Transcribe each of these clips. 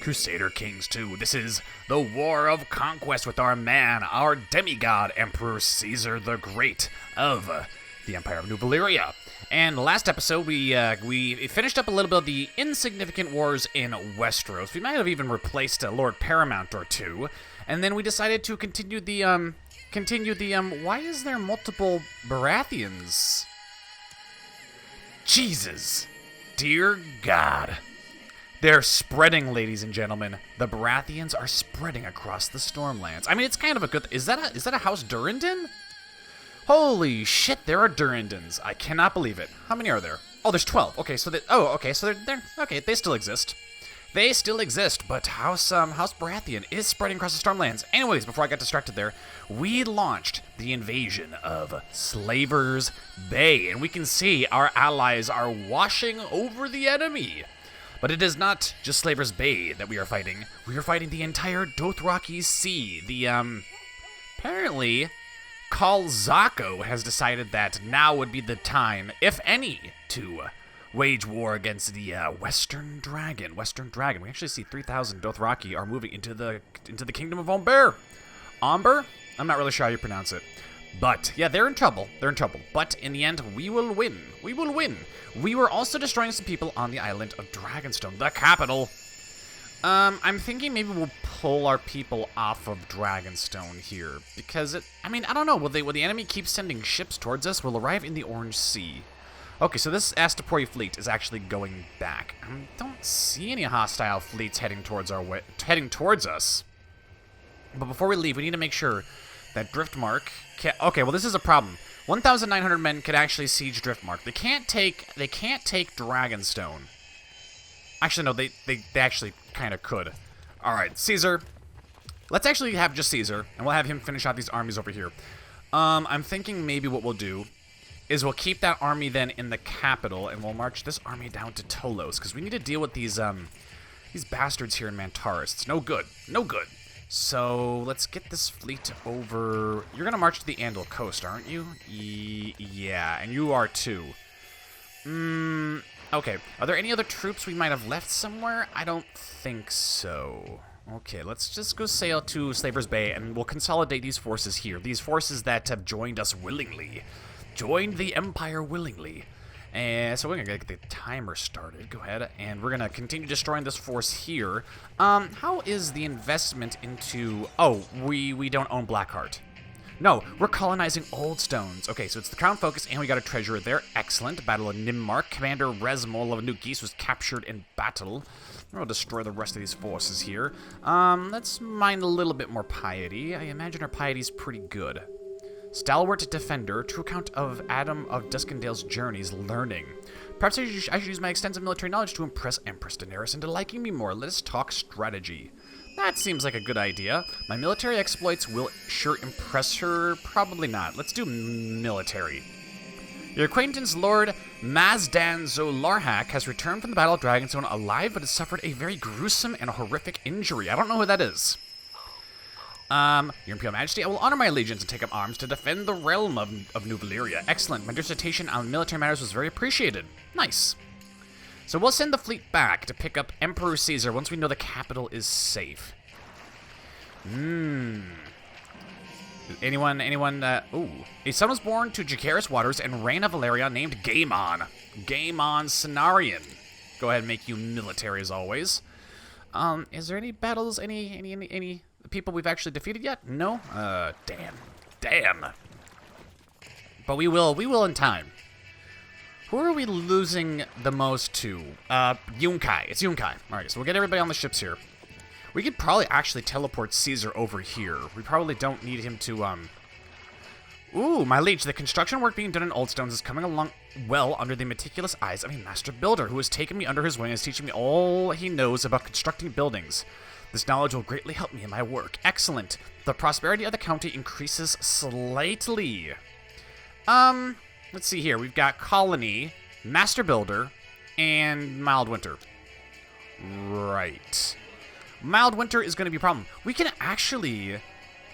Crusader Kings 2. This is the War of Conquest with our man, our demigod, Emperor Caesar the Great of the Empire of New Valyria. And last episode, we finished up a little bit of the insignificant wars in Westeros. We might have even replaced a Lord Paramount or two. And then we decided to continue the, why is there multiple Baratheons? Jesus. Dear God. They're spreading, ladies and gentlemen. The Baratheons are spreading across the Stormlands. I mean, it's kind of a good... Is that a House Durrandon? Holy shit, there are Durrandons. I cannot believe it. How many are there? Oh, there's 12. Okay, so they're okay, they still exist. They still exist, but House Baratheon is spreading across the Stormlands. Anyways, before I got distracted there, we launched the invasion of Slaver's Bay, and we can see our allies are washing over the enemy. But it is not just Slaver's Bay that we are fighting. We are fighting the entire Dothraki Sea. The, apparently, Khal Zako has decided that now would be the time, if any, to wage war against the Western Dragon. We actually see 3,000 Dothraki are moving into the kingdom of Umber. Umber? I'm not really sure how you pronounce it. But, yeah, they're in trouble. But in the end, we will win. We were also destroying some people on the island of Dragonstone, the capital. I'm thinking maybe we'll pull our people off of Dragonstone here. Because, I don't know. Will the enemy keep sending ships towards us? We'll arrive in the Orange Sea. Okay, so this Astapor fleet is actually going back. I don't see any hostile fleets heading towards us. But before we leave, we need to make sure that Driftmark okay, well, this is a problem. 1,900 men could actually siege Driftmark. They can't take Dragonstone. Actually, no, they actually kind of could. All right, Caesar. Let's actually have just Caesar, and we'll have him finish out these armies over here. I'm thinking maybe what we'll do is we'll keep that army then in the capital, and we'll march this army down to Tolos, because we need to deal with these bastards here in Mantaris. It's no good. So, let's get this fleet over... You're going to march to the Andal Coast, aren't you? Yeah, and you are too. Okay. Are there any other troops we might have left somewhere? I don't think so. Okay, let's just go sail to Slaver's Bay, and we'll consolidate these forces here. These forces that have joined us willingly. Joined the Empire willingly. And so we're going to get the timer started. Go ahead. And we're going to continue destroying this force here. How is the investment into... Oh, we don't own Blackheart. No, we're colonizing Old Stones. Okay, so it's the crown focus, and we got a treasurer there. Excellent. Battle of Nimmark. Commander Resmol of New Geese was captured in battle. We'll destroy the rest of these forces here. Let's mine a little bit more piety. I imagine our piety's pretty good. Stalwart Defender, true account of Adam of Duskendale's journeys, learning. Perhaps I should use my extensive military knowledge to impress Empress Daenerys into liking me more. Let us talk strategy. That seems like a good idea. My military exploits will sure impress her. Probably not. Let's do military. Your acquaintance, Lord Mazdan Zolarhak, has returned from the Battle of Dragonstone alive, but has suffered a very gruesome and horrific injury. I don't know who that is. Your Imperial Majesty, I will honor my allegiance and take up arms to defend the realm of New Valyria. Excellent. My dissertation on military matters was very appreciated. Nice. So we'll send the fleet back to pick up Emperor Caesar once we know the capital is safe. Anyone, ooh. A son was born to Jacaerys Waters and Rhaena Valeria named Gaemon. Gaemon Cenarion. Go ahead and make you military as always. Is there any battles, any people we've actually defeated yet? No? Damn. But we will in time. Who are we losing the most to? Yunkai. It's Yunkai. Alright, so we'll get everybody on the ships here. We could probably actually teleport Caesar over here. We probably don't need him to, Ooh, my liege, the construction work being done in Old Stones is coming along well under the meticulous eyes of a master builder who has taken me under his wing and is teaching me all he knows about constructing buildings. This knowledge will greatly help me in my work. Excellent. The prosperity of the county increases slightly. Let's see here. We've got Colony, Master Builder, and Mild Winter. Right. Mild Winter is going to be a problem. We can actually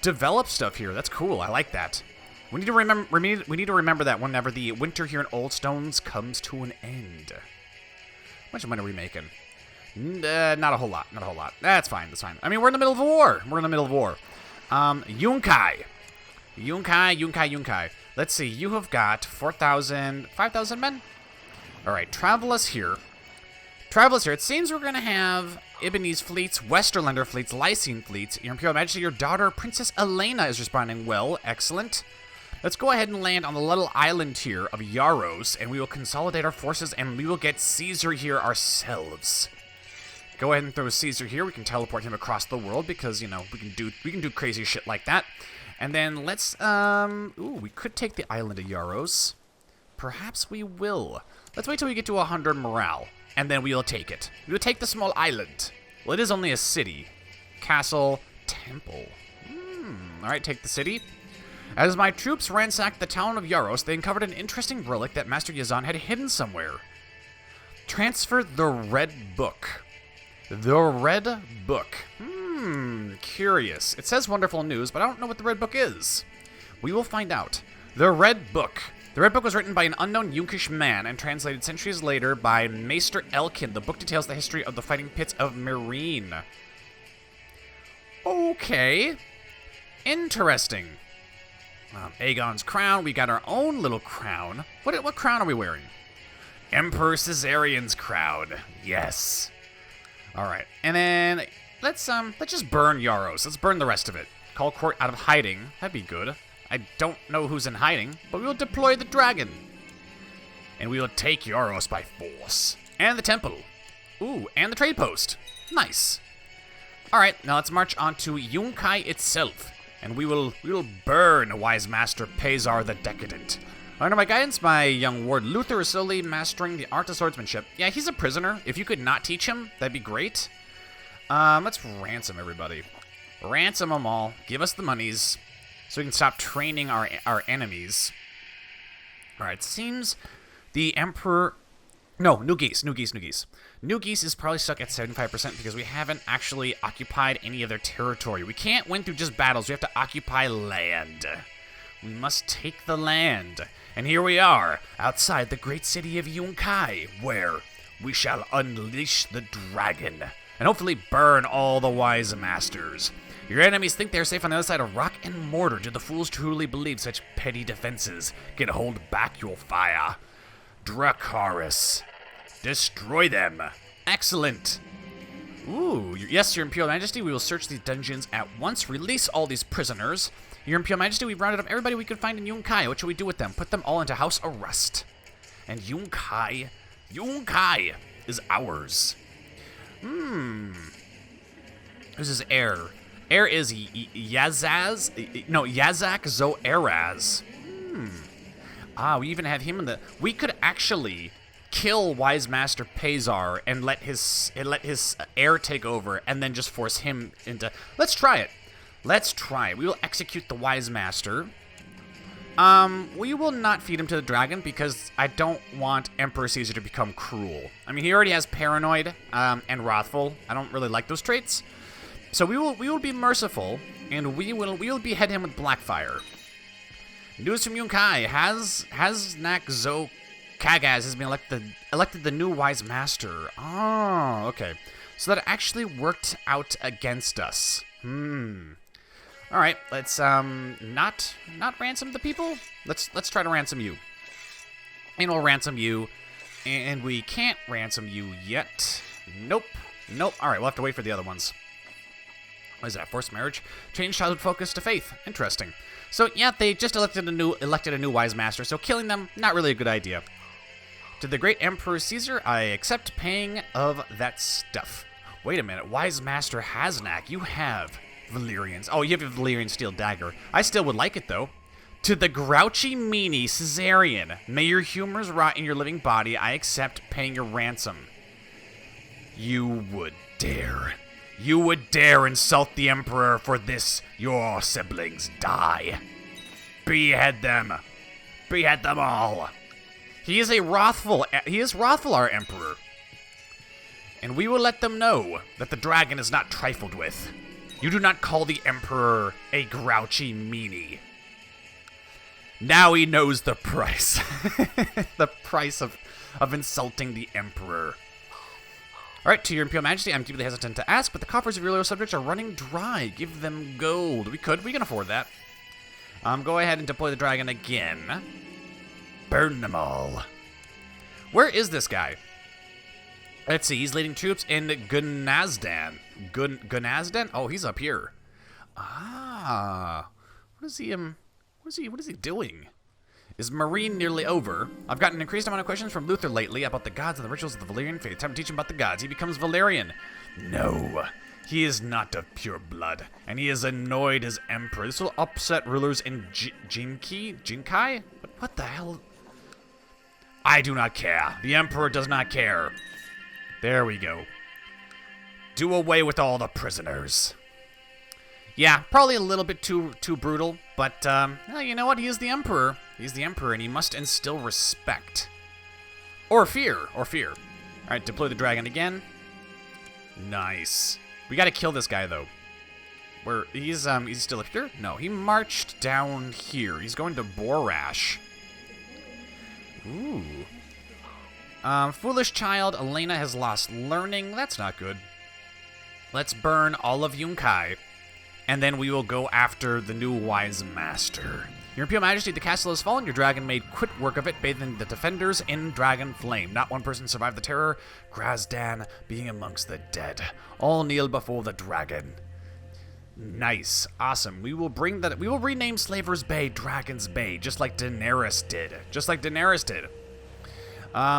develop stuff here. That's cool. I like that. We need to remember that whenever the winter here in Old Stones comes to an end. How much money are we making? Not a whole lot. Not a whole lot. That's fine. That's fine. I mean, we're in the middle of a war. We're in the middle of a war. Yunkai. Yunkai. Let's see. You have got 4,000, 5,000 men? All right. Travel us here. It seems we're going to have Ibbenese fleets, Westerlander fleets, Lycian fleets. Your Imperial Majesty, your daughter, Princess Elena, is responding well. Excellent. Let's go ahead and land on the little island here of Yaros, and we will consolidate our forces, and we will get Caesar here ourselves. Go ahead and throw Caesar here. We can teleport him across the world because, you know, we can do crazy shit like that. And then let's, we could take the island of Yaros. Perhaps we will. Let's wait till we get to 100 morale, and then we'll take it. We'll take the small island. Well, it is only a city. Castle, temple. All right, take the city. As my troops ransacked the town of Yaros, they uncovered an interesting relic that Master Yazan had hidden somewhere. Transfer the Red Book. The Red Book. Curious. It says wonderful news, but I don't know what the Red Book is. We will find out. The Red Book. The Red Book was written by an unknown Yunkish man and translated centuries later by Maester Elkin. The book details the history of the fighting pits of Meereen. Okay. Interesting. Aegon's crown. We got our own little crown. What crown are we wearing? Emperor Caesarian's crown. Yes. All right. And then let's just burn Yaros. Let's burn the rest of it. Call court out of hiding. That'd be good. I don't know who's in hiding, but we will deploy the dragon. And we will take Yaros by force. And the temple. Ooh, and the trade post. Nice. All right, now let's march on to Yunkai itself. And we will burn Wise Master Pazar the Decadent. Under my guidance, my young ward Luther is slowly mastering the art of swordsmanship. Yeah, he's a prisoner. If you could not teach him, that'd be great. Let's ransom everybody. Ransom them all. Give us the monies so we can stop training our enemies. All right, seems the Emperor... No, New Geese. New Geese is probably stuck at 75% because we haven't actually occupied any of their territory. We can't win through just battles. We have to occupy land. We must take the land. And here we are, outside the great city of Yunkai, where we shall unleash the dragon and hopefully burn all the wise masters. Your enemies think they're safe on the other side of rock and mortar. Do the fools truly believe such petty defenses can hold back your fire? Dracarys. Destroy them. Excellent. Ooh, yes, Your Imperial Majesty, we will search these dungeons at once. Release all these prisoners. Your Imperial Majesty, we've rounded up everybody we could find in Yunkai. What should we do with them? Put them all into house arrest. And Yunkai is ours. This is heir. Heir is Yazak Zoeraz. We even have him in the... We could actually kill Wise Master Pazar and let his heir take over and then just force him into... Let's try it. We will execute the Wise Master. We will not feed him to the dragon because I don't want Emperor Caesar to become cruel. I mean, he already has paranoid and wrathful. I don't really like those traits. So we will be merciful, and we will behead him with Blackfire. News from Yunkai. Hasnak Zo Kagaz has been elected the new Wise Master. Oh, okay. So that actually worked out against us. All right, let's not ransom the people. Let's try to ransom you. And we'll ransom you, and we can't ransom you yet. Nope. All right, we'll have to wait for the other ones. What is that? Forced marriage? Change childhood focus to faith. Interesting. So yeah, they just elected a new Wise Master. So killing them, not really a good idea. To the great Emperor Caesar, I accept paying of that stuff. Wait a minute, Wise Master Hasnak, you have Valyrians. Oh, you have a Valyrian steel dagger. I still would like it though. To the grouchy meanie Caesarian, may your humors rot in your living body. I accept paying your ransom. You would dare insult the Emperor. For this, your siblings die. Behead them all. He is wrathful, our Emperor. And we will let them know that the dragon is not trifled with. You do not call the Emperor a grouchy meanie. Now he knows the price. The price of insulting the Emperor. Alright, to your Imperial Majesty, I'm deeply hesitant to ask, but the coffers of your loyal subjects are running dry. Give them gold. We can afford that. Go ahead and deploy the dragon again. Burn them all. Where is this guy? Let's see, he's leading troops in Gunazdan. Gunazdan? Oh, he's up here. Ah. What is he doing? Is Meereen nearly over? I've gotten an increased amount of questions from Luther lately about the gods and the rituals of the Valyrian faith. Time to teach him about the gods. He becomes Valyrian. No, he is not of pure blood, and he is annoyed as emperor. This will upset rulers in Yunkai? What the hell? I do not care. The emperor does not care. There we go. Do away with all the prisoners. Yeah, probably a little bit too brutal, but well, you know what? He is the emperor. He's the emperor, and he must instill respect. Or fear. Alright, deploy the dragon again. Nice. We gotta kill this guy, though. Where, he's still up here? No, he marched down here. He's going to Borash. Ooh. Foolish child, Elena has lost learning. That's not good. Let's burn all of Yunkai. And then we will go after the new wise master. Your Imperial Majesty, the castle has fallen. Your dragon made quick work of it, bathing the defenders in dragon flame. Not one person survived the terror, Grazdan being amongst the dead. All kneel before the dragon. Nice. Awesome. We will rename Slaver's Bay Dragon's Bay, just like Daenerys did.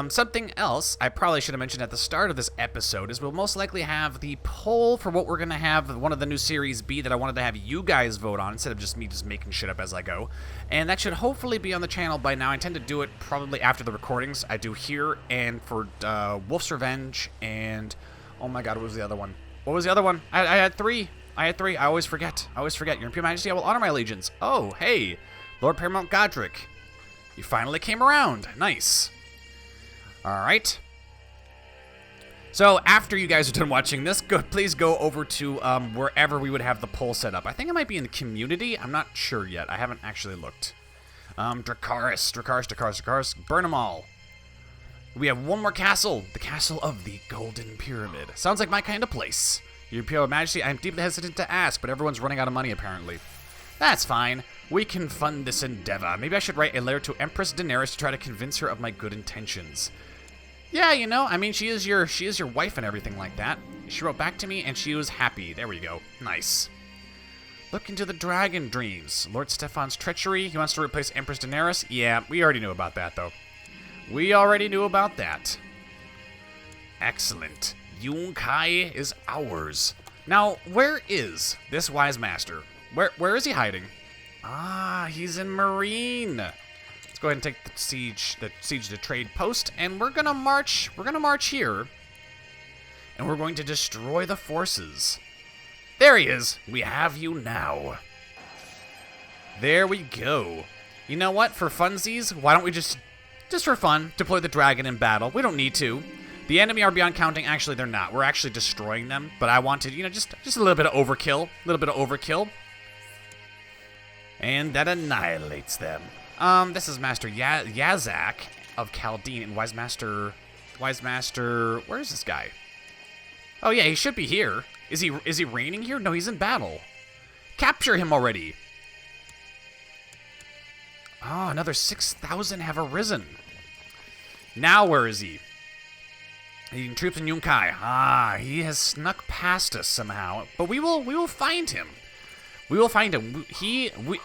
Something else I probably should have mentioned at the start of this episode is we'll most likely have the poll for what we're going to have one of the new Series B that I wanted to have you guys vote on instead of just me making shit up as I go. And that should hopefully be on the channel by now. I intend to do it probably after the recordings I do here and for Wolf's Revenge and... Oh my god, what was the other one? I had three. I always forget. Your Imperial Majesty, I will honor my allegiance. Oh, hey. Lord Paramount Godric. You finally came around. Nice. Alright. So, after you guys are done watching this, please go over to wherever we would have the poll set up. I think it might be in the community. I'm not sure yet. I haven't actually looked. Dracarys. Burn them all. We have one more castle. The Castle of the Golden Pyramid. Sounds like my kind of place. Your Imperial Majesty, I'm deeply hesitant to ask, but everyone's running out of money, apparently. That's fine. We can fund this endeavor. Maybe I should write a letter to Empress Daenerys to try to convince her of my good intentions. Yeah, you know, I mean, she is your wife and everything like that. She wrote back to me, and she was happy. There we go. Nice. Look into the dragon dreams. Lord Stefan's treachery. He wants to replace Empress Daenerys. Yeah, we already knew about that, though. Excellent. Yunkai is ours. Now, where is this wise master? Where is he hiding? Ah, he's in Meereen. Let's go ahead and take the siege to trade post, and we're gonna march here, and we're going to destroy the forces. There he is. We have you now. There we go. You know what? For funsies, why don't we just for fun, deploy the dragon in battle? We don't need to. The enemy are beyond counting. Actually, they're not. We're actually destroying them. But I wanted, you know, just a little bit of overkill. And that annihilates them. This is Master Yazak of Chaldean and Wise Master, where is this guy? Oh yeah, he should be here. Is he reigning here? No, he's in battle. Capture him already. Oh, another 6,000 have arisen. Now where is he? Leading troops in Yunkai. Ah, he has snuck past us somehow. But we will find him.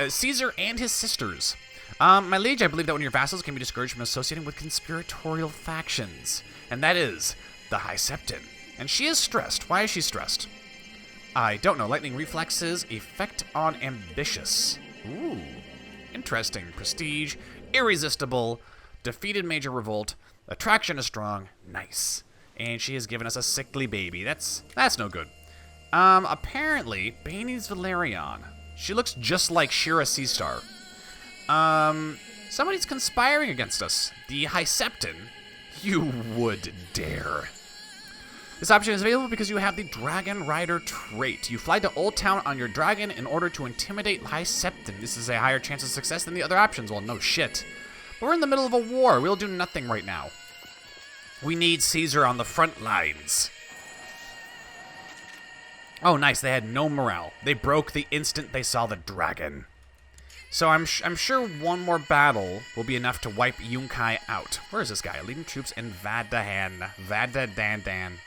Caesar and his sisters. My liege, I believe that one of your vassals can be discouraged from associating with conspiratorial factions. And that is the High Septon. And she is stressed. Why is she stressed? I don't know. Lightning reflexes. Effect on ambitious. Ooh. Interesting. Prestige. Irresistible. Defeated major revolt. Attraction is strong. Nice. And she has given us a sickly baby. That's no good. Apparently, Baines Valerion. She looks just like Shira Seastar. Somebody's conspiring against us. The High Septon. You would dare. This option is available because you have the Dragon Rider trait. You fly to Old Town on your dragon in order to intimidate High Septon. This is a higher chance of success than the other options. Well, no shit. We're in the middle of a war. We'll do nothing right now. We need Caesar on the front lines. Oh, nice. They had no morale. They broke the instant they saw the dragon. So I'm sure one more battle will be enough to wipe Yunkai out. Where is this guy? Leading troops in Vadadan.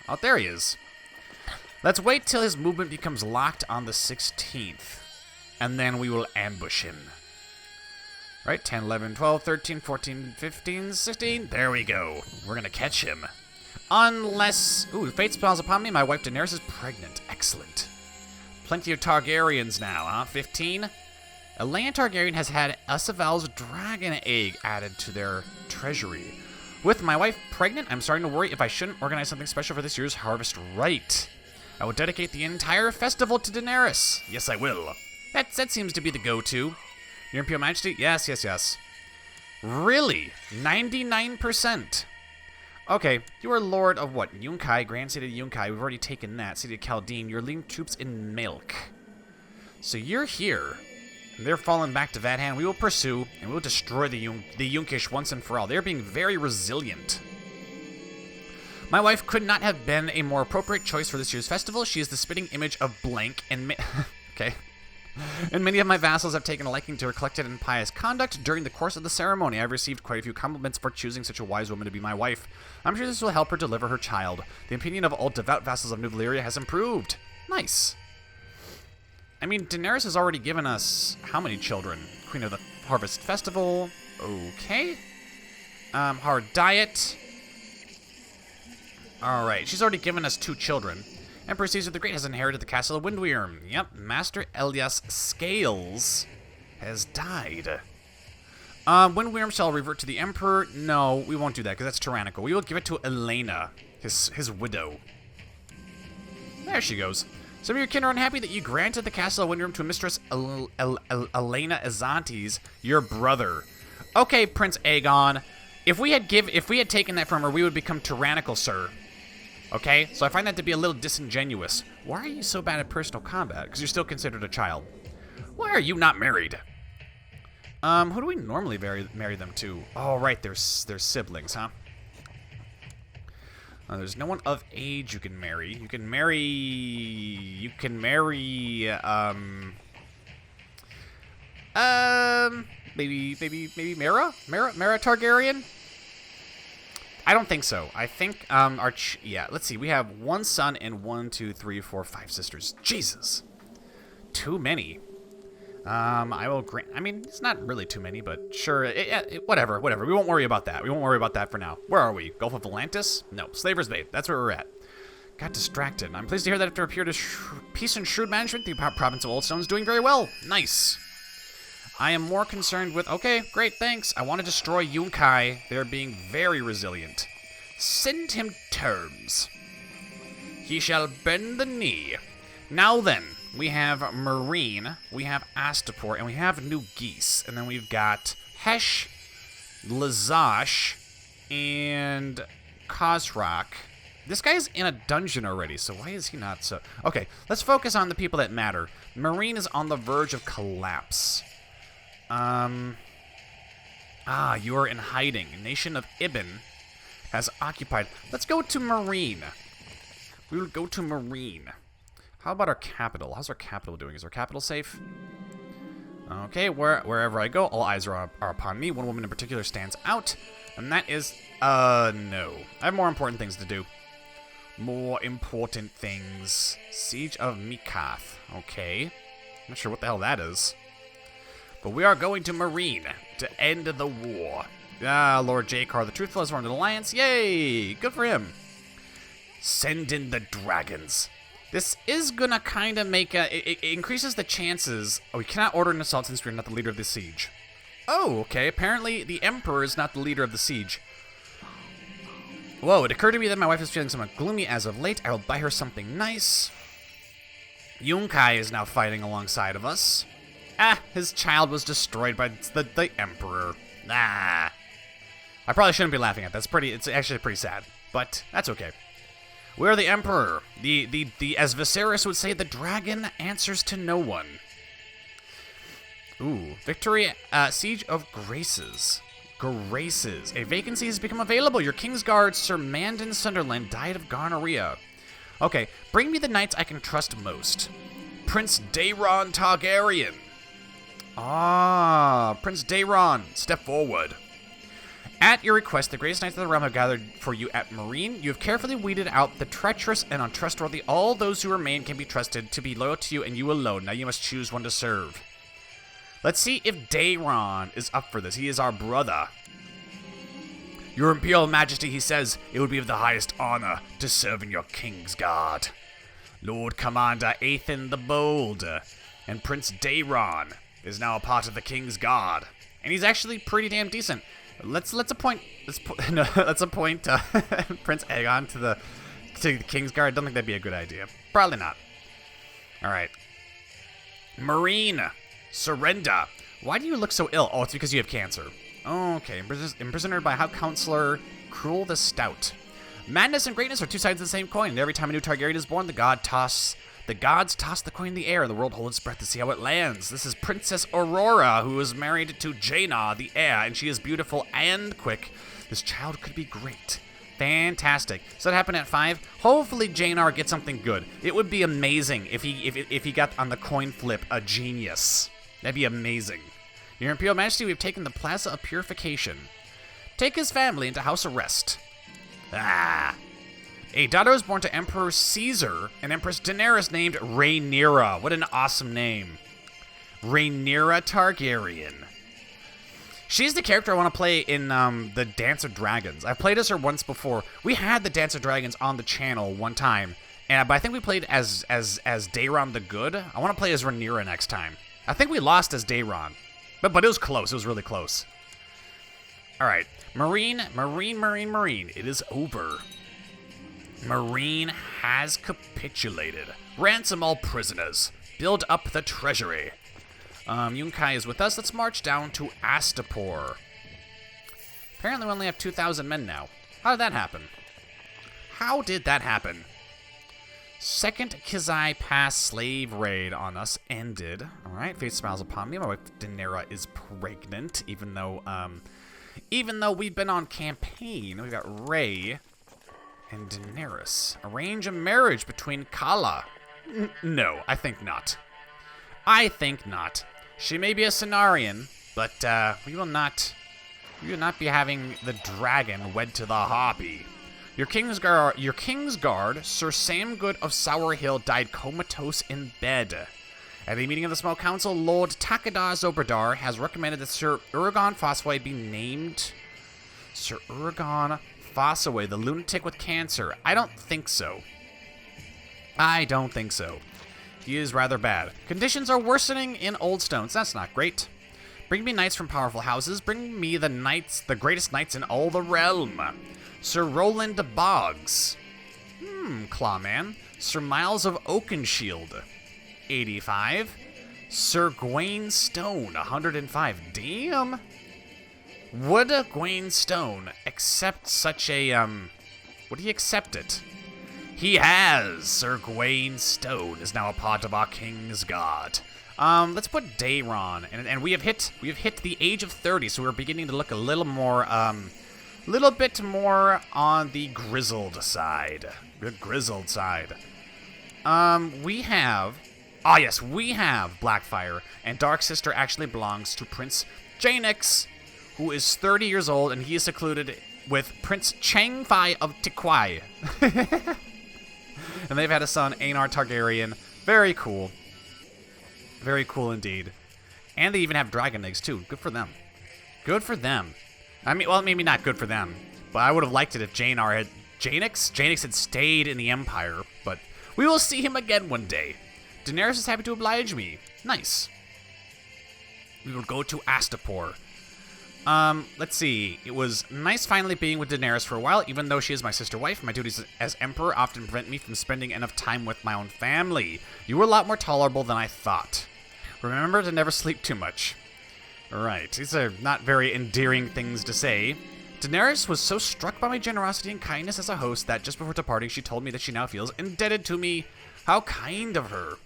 Oh, there he is. Let's wait till his movement becomes locked on the 16th. And then we will ambush him. Right, 10, 11, 12, 13, 14, 15, 16. There we go. We're going to catch him. Unless... Ooh, fate smiles upon me. My wife Daenerys is pregnant. Excellent. Plenty of Targaryens now, huh? 15. Aegon Targaryen has had Asaval's dragon egg added to their treasury. With my wife pregnant, I'm starting to worry if I shouldn't organize something special for this year's harvest rite. I will dedicate the entire festival to Daenerys. Yes, I will. That seems to be the go-to. Your Imperial Majesty? Yes, yes, yes. Really? 99%. Okay, you are Lord of what? Yunkai, Grand City of Yunkai. We've already taken that. City of Khaldeen. You're leading troops in Milk. So you're here. And they're falling back to Vadhan. We will pursue, and we will destroy the Yunkish once and for all. They're being very resilient. My wife could not have been a more appropriate choice for this year's festival. She is the spitting image of blank and... okay. And many of my vassals have taken a liking to her collected and pious conduct. During the course of the ceremony, I've received quite a few compliments for choosing such a wise woman to be my wife. I'm sure this will help her deliver her child. The opinion of all devout vassals of New Valyria has improved. Nice. I mean, Daenerys has already given us how many children? Queen of the Harvest Festival. Okay. Hard diet. Alright, she's already given us 2 children. Emperor Caesar the Great has inherited the castle of Windweirm. Yep, Master Elias Scales has died. Windweirm shall revert to the Emperor. No, we won't do that because that's tyrannical. We will give it to Elena, his widow. There she goes. Some of your kin are unhappy that you granted the castle of Windweirm to Mistress Elena Azantes, your brother. Okay, Prince Aegon. If we had taken that from her, we would become tyrannical, sir. Okay, so I find that to be a little disingenuous. Why are you so bad at personal combat? Because you're still considered a child. Why are you not married? Who do we normally marry them to? Oh, right, they're siblings, huh? There's no one of age you can marry. You can marry, maybe Mara Targaryen? I don't think so. I think, yeah, let's see. We have 1 son and 1, 2, 3, 4, 5 sisters. Jesus. Too many. I will grant, I mean, it's not really too many, but sure, whatever. We won't worry about that. We won't worry about that for now. Where are we? Gulf of Atlantis? No, Slaver's Bay. That's where we're at. Got distracted. I'm pleased to hear that after a period of peace and shrewd management, the province of Oldstone is doing very well. Nice. I am more concerned with... Okay, great, thanks. I want to destroy Yunkai. They're being very resilient. Send him terms. He shall bend the knee. Now then, we have Meereen, we have Astapor, and we have New Geese. And then we've got Hesh, Lazash, and Khosrock. This guy's in a dungeon already, so why is he not so... Okay, let's focus on the people that matter. Meereen is on the verge of collapse. You are in hiding. Nation of Ibn has occupied. Let's go to Meereen. We will go to Meereen. How about our capital? How's our capital doing? Is our capital safe? Okay, wherever I go, all eyes are upon me. One woman in particular stands out, and that is, no. I have more important things to do. More important things. Siege of Mikath. Okay. I'm not sure what the hell that is. But we are going to Meereen to end the war. Lord Jakar, the Truthful, has formed an alliance. Yay! Good for him. Send in the dragons. This is gonna kind of make it increases the chances. Oh, we cannot order an assault since we're not the leader of the siege. Oh, okay. Apparently the Emperor is not the leader of the siege. Whoa, it occurred to me that my wife is feeling somewhat gloomy as of late. I will buy her something nice. Yunkai is now fighting alongside of us. His child was destroyed by the Emperor. I probably shouldn't be laughing at that. It's actually pretty sad, but that's okay. We're the Emperor. As Viserys would say, the dragon answers to no one. Ooh, victory, Siege of Graces. Graces. A vacancy has become available. Your Kingsguard, Sir Mandon Sunderland, died of gonorrhea. Okay, bring me the knights I can trust most. Prince Daeron Targaryen. Ah, Prince Daeron, step forward. At your request, the greatest knights of the realm have gathered for you at Meereen. You have carefully weeded out the treacherous and untrustworthy. All those who remain can be trusted to be loyal to you and you alone. Now you must choose one to serve. Let's see if Daeron is up for this. He is our brother. Your Imperial Majesty, he says, it would be of the highest honor to serve in your King's Guard. Lord Commander Aethan the Bold and Prince Daeron is now a part of the King's Guard. And he's actually pretty damn decent. Let's appoint Prince Aegon to the King's Guard. I don't think that'd be a good idea. Probably not. All right. Meereen, surrender. Why do you look so ill? Oh, it's because you have cancer. Okay. Imprisoned by High Counselor Cruel the Stout. Madness and greatness are two sides of the same coin, and every time a new Targaryen is born, the gods toss the coin in the air, and the world holds its breath to see how it lands. This is Princess Aurora, who is married to Jaina, the heir, and she is beautiful and quick. This child could be great. Fantastic. So that happened at 5. Hopefully Jaina gets something good. It would be amazing if he got on the coin flip a genius. That'd be amazing. Your Imperial Majesty, we've taken the Plaza of Purification. Take his family into house arrest. A daughter was born to Emperor Caesar and Empress Daenerys named Rhaenyra. What an awesome name. Rhaenyra Targaryen. She's the character I want to play in the Dance of Dragons. I've played as her once before. We had the Dance of Dragons on the channel one time, but I think we played as Daeron the Good. I want to play as Rhaenyra next time. I think we lost as Daeron, but it was close. It was really close. All right. Meereen. It is over. Meereen has capitulated. Ransom all prisoners. Build up the treasury. Yunkai is with us. Let's march down to Astapor. Apparently we only have 2,000 men now. How did that happen? Second Kizai Pass slave raid on us ended. All right, fate smiles upon me. My wife Daenerys is pregnant, even though we've been on campaign. We've got Rey and Daenerys. Arrange a marriage between Kala. No, I think not. She may be a Cenarian, but we will not be having the dragon wed to the harpy. Your King's Guard, Sir Sam Good of Sour Hill, died comatose in bed. At a meeting of the Small Council, Lord Takadar Zobradar has recommended that Sir Uragon Fossaway be named Sir Uragon Fossaway, the lunatic with cancer. I don't think so. He is rather bad. Conditions are worsening in Old Stones. That's not great. Bring me knights from powerful houses. Bring me the greatest knights in all the realm. Sir Roland Boggs. Clawman. Sir Miles of Oakenshield. 85. Sir Gawain Stone. 105. Damn. Would Gawain Stone accept such a, would he accept it? He has. Sir Gawain Stone is now a part of our King's Guard. Let's put Daeron, and we have hit the age of 30, so we're beginning to look a little more, little bit more on the grizzled side. We have Blackfire, and Dark Sister actually belongs to Prince Janix, who is 30 years old, and he is secluded with Prince Changfei of Tikwai. And they've had a son, Aenar Targaryen. Very cool. Very cool indeed. And they even have dragon eggs, too. Good for them. I mean, well, maybe not good for them, but I would have liked it if Janix had stayed in the Empire, but we will see him again one day. Daenerys is happy to oblige me. Nice. We will go to Astapor. Let's see. It was nice finally being with Daenerys for a while, even though she is my sister wife. My duties as Emperor often prevent me from spending enough time with my own family. You were a lot more tolerable than I thought. Remember to never sleep too much. Right, these are not very endearing things to say. Daenerys was so struck by my generosity and kindness as a host that just before departing, she told me that she now feels indebted to me. How kind of her.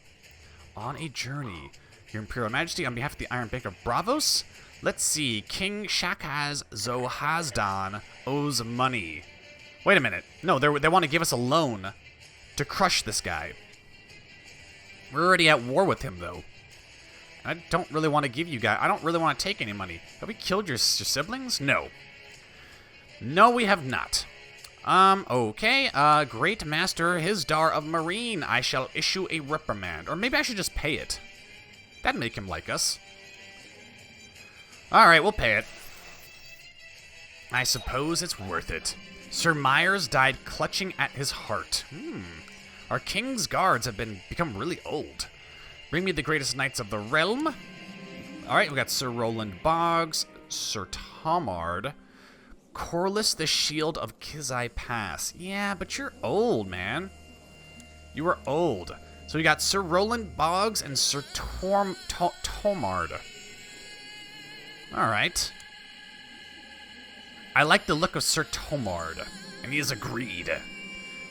On a journey. Your Imperial Majesty, on behalf of the Iron Bank of Bravos, let's see. King Shakaz Zohazdan owes money. Wait a minute. No, they want to give us a loan. to crush this guy. We're already at war with him, though. I don't really want to give you guys... I don't really want to take any money. Have we killed your siblings? No. No, we have not. Okay. Great Master Hisdar of Meereen, I shall issue a reprimand. Or maybe I should just pay it. That'd make him like us. Alright, we'll pay it. I suppose it's worth it. Sir Myers died clutching at his heart. Our king's guards have become really old. Bring me the greatest knights of the realm. Alright, we got Sir Roland Boggs, Sir Tomard, Corlys the Shield of Kizai Pass. Yeah, but you're old, man. You are old. So we got Sir Roland Boggs and Sir Tomard. Alright. I like the look of Sir Tomard, and he has agreed.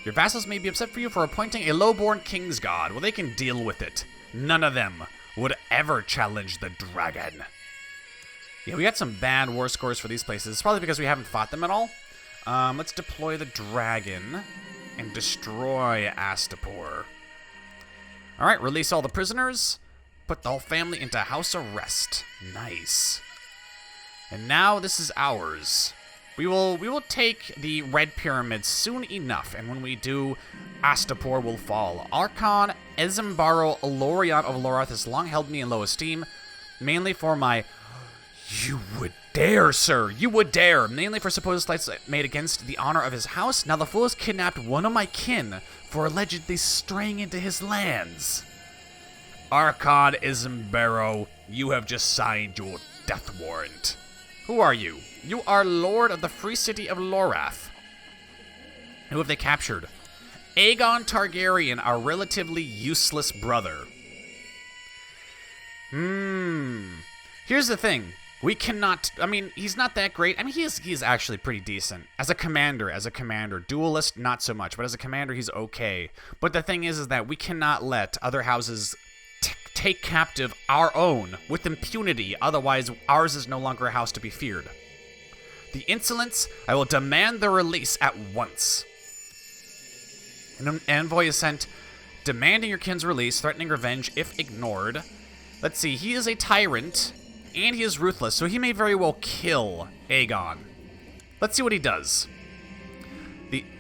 Your vassals may be upset for you for appointing a low-born king's god. Well, they can deal with it. None of them would ever challenge the dragon. Yeah, we got some bad war scores for these places. It's probably because we haven't fought them at all. Let's deploy the dragon and destroy Astapor. Alright, release all the prisoners. Put the whole family into house arrest. Nice. And now this is ours. We will take the Red Pyramid soon enough, and when we do, Astapor will fall. Archon Ezembaro Alorion of Lorath has long held me in low esteem, mainly for my... You would dare, sir! You would dare! Mainly for supposed slights made against the honor of his house. Now the fool has kidnapped one of my kin for allegedly straying into his lands. Archon Ezembaro, you have just signed your death warrant. Who are you? You are Lord of the Free City of Lorath. Who have they captured? Aegon Targaryen, our relatively useless brother. Here's the thing. We cannot... I mean, he's not that great. I mean, he's actually pretty decent. As a commander. Duelist, not so much. But as a commander, he's okay. But the thing is that we cannot let other houses... take captive our own with impunity, otherwise ours is no longer a house to be feared. The insolence, I will demand their release at once. An envoy is sent demanding your kin's release, threatening revenge if ignored. Let's see, he is a tyrant, and he is ruthless, so he may very well kill Aegon. Let's see what he does.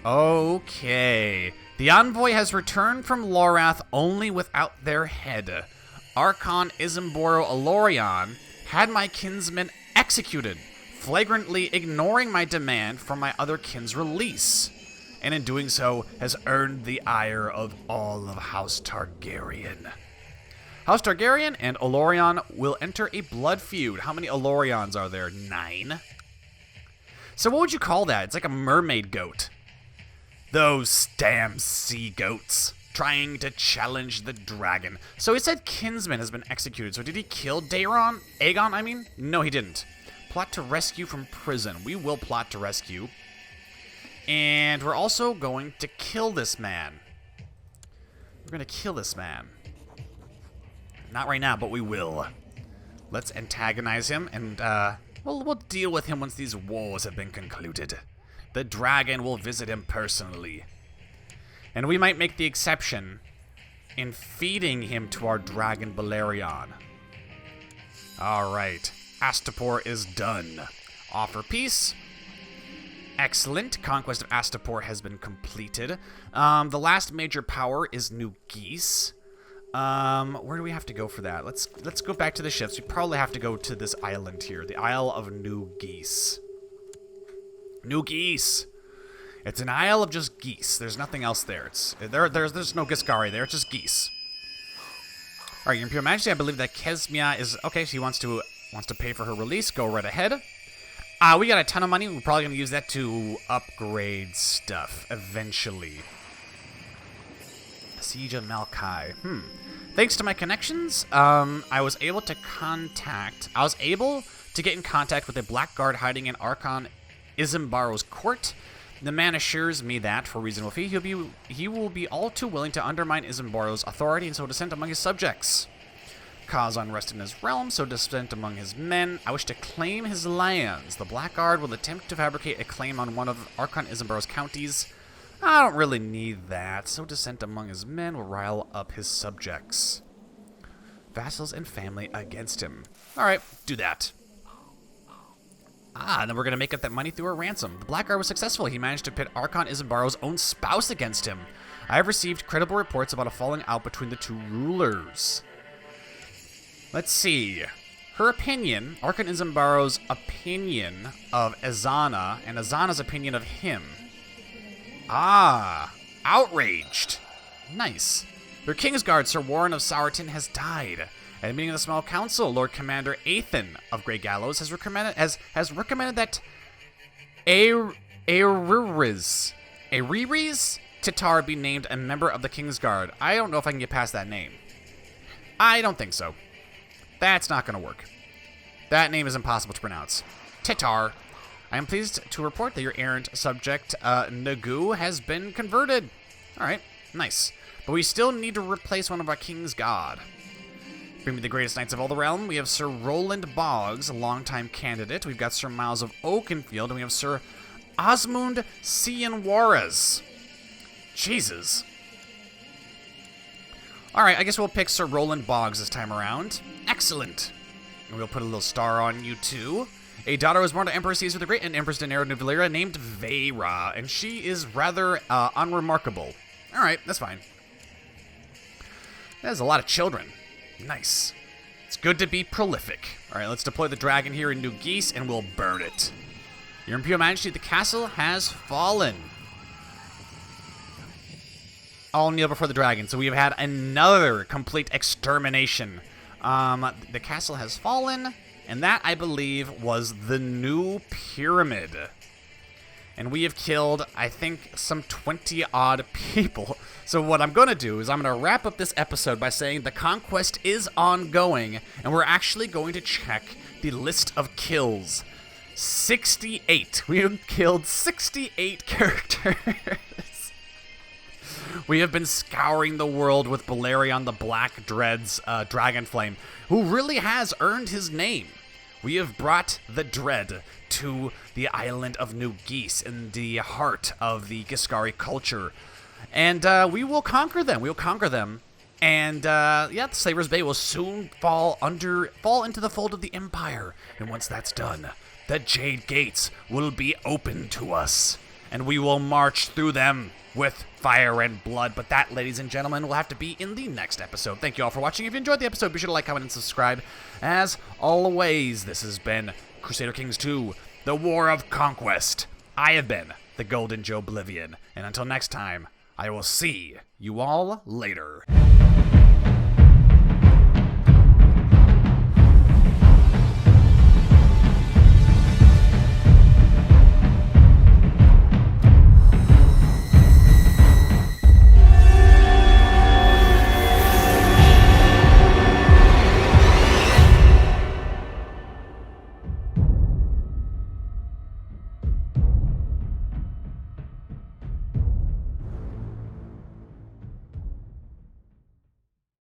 Okay. The envoy has returned from Lorath only without their head. Archon Ezembaro Alorion had my kinsmen executed, flagrantly ignoring my demand for my other kin's release, and in doing so has earned the ire of all of House Targaryen. House Targaryen and Alorion will enter a blood feud. How many Alorions are there? 9. So what would you call that? It's like a mermaid goat. Those damn sea goats. Trying to challenge the dragon. So he said kinsman has been executed. So did he kill Daeron? Aegon, I mean? No, he didn't. Plot to rescue from prison. We will plot to rescue. And we're also going to kill this man. We're going to kill this man. Not right now, but we will. Let's antagonize him, and we'll deal with him once these wars have been concluded. The dragon will visit him personally. And we might make the exception in feeding him to our dragon Balerion. Alright. Astapor is done. Offer peace. Excellent. Conquest of Astapor has been completed. The last major power is New Geese. Where do we have to go for that? Let's go back to the ships. We probably have to go to this island here. The Isle of New Geese. New Geese! It's an isle of just geese. There's nothing else there. There's no Giscari there. It's just geese. All right, Your Imperial Majesty, I believe that Kesmia is okay. She wants to pay for her release. Go right ahead. We got a ton of money. We're probably gonna use that to upgrade stuff eventually. Siege of Malkai. Thanks to my connections, I was able to get in contact with a black guard hiding in Archon Ezembaro's court. The man assures me that, for reasonable fee, he will be all too willing to undermine Ezembaro's authority and sow dissent among his subjects. Cause unrest in his realm, sow dissent among his men. I wish to claim his lands. The Blackguard will attempt to fabricate a claim on one of Archon Ezembaro's counties. I don't really need that. So dissent among his men will rile up his subjects. Vassals and family against him. Alright, do that. And then we're going to make up that money through a ransom. The Blackguard was successful. He managed to pit Archon Isambard's own spouse against him. I have received credible reports about a falling out between the two rulers. Let's see. Her opinion, Archon Isambard's opinion of Azana, and Azana's opinion of him. Outraged. Nice. Their Kingsguard, Sir Warren of Sourton, has died. At a meeting of the Small Council, Lord Commander Athan of Grey Gallows has recommended that Aeriri's Titar be named a member of the Kingsguard. I don't know if I can get past that name. I don't think so. That's not going to work. That name is impossible to pronounce. Titar. I am pleased to report that your errant subject, Nagu, has been converted. Alright, nice. But we still need to replace one of our King's God. Bring me the greatest knights of all the realm. We have Sir Roland Boggs, a longtime candidate. We've got Sir Miles of Oakenfield, and we have Sir Osmund Cianjuarez. Jesus. Alright, I guess we'll pick Sir Roland Boggs this time around. Excellent. And we'll put a little star on you, too. A daughter was born to Emperor Caesar the Great and Empress Daenerys of Valyria named Veyra, and she is rather unremarkable. Alright, that's fine. That is a lot of children. Nice. It's good to be prolific. Alright, let's deploy the dragon here in New Geese, and we'll burn it. Your Imperial Majesty, the castle has fallen. All kneel before the dragon. So we have had another complete extermination. The castle has fallen, and that, I believe, was the new pyramid. And we have killed, I think, some 20-odd people. So what I'm going to do is I'm going to wrap up this episode by saying the conquest is ongoing, and we're actually going to check the list of kills. 68. We have killed 68 characters. We have been scouring the world with Balerion the Black Dread's Dragonflame, who really has earned his name. We have brought the Dread to the island of New Geese in the heart of the Giscari culture. And we will conquer them. We will conquer them. And yeah, the Slaver's Bay will soon fall into the fold of the Empire. And once that's done, the Jade Gates will be open to us. And we will march through them with fire and blood. But that, ladies and gentlemen, will have to be in the next episode. Thank you all for watching. If you enjoyed the episode, be sure to like, comment, and subscribe. As always, this has been Crusader Kings 2, the War of Conquest. I have been the Golden Joeblivion. And until next time, I will see you all later.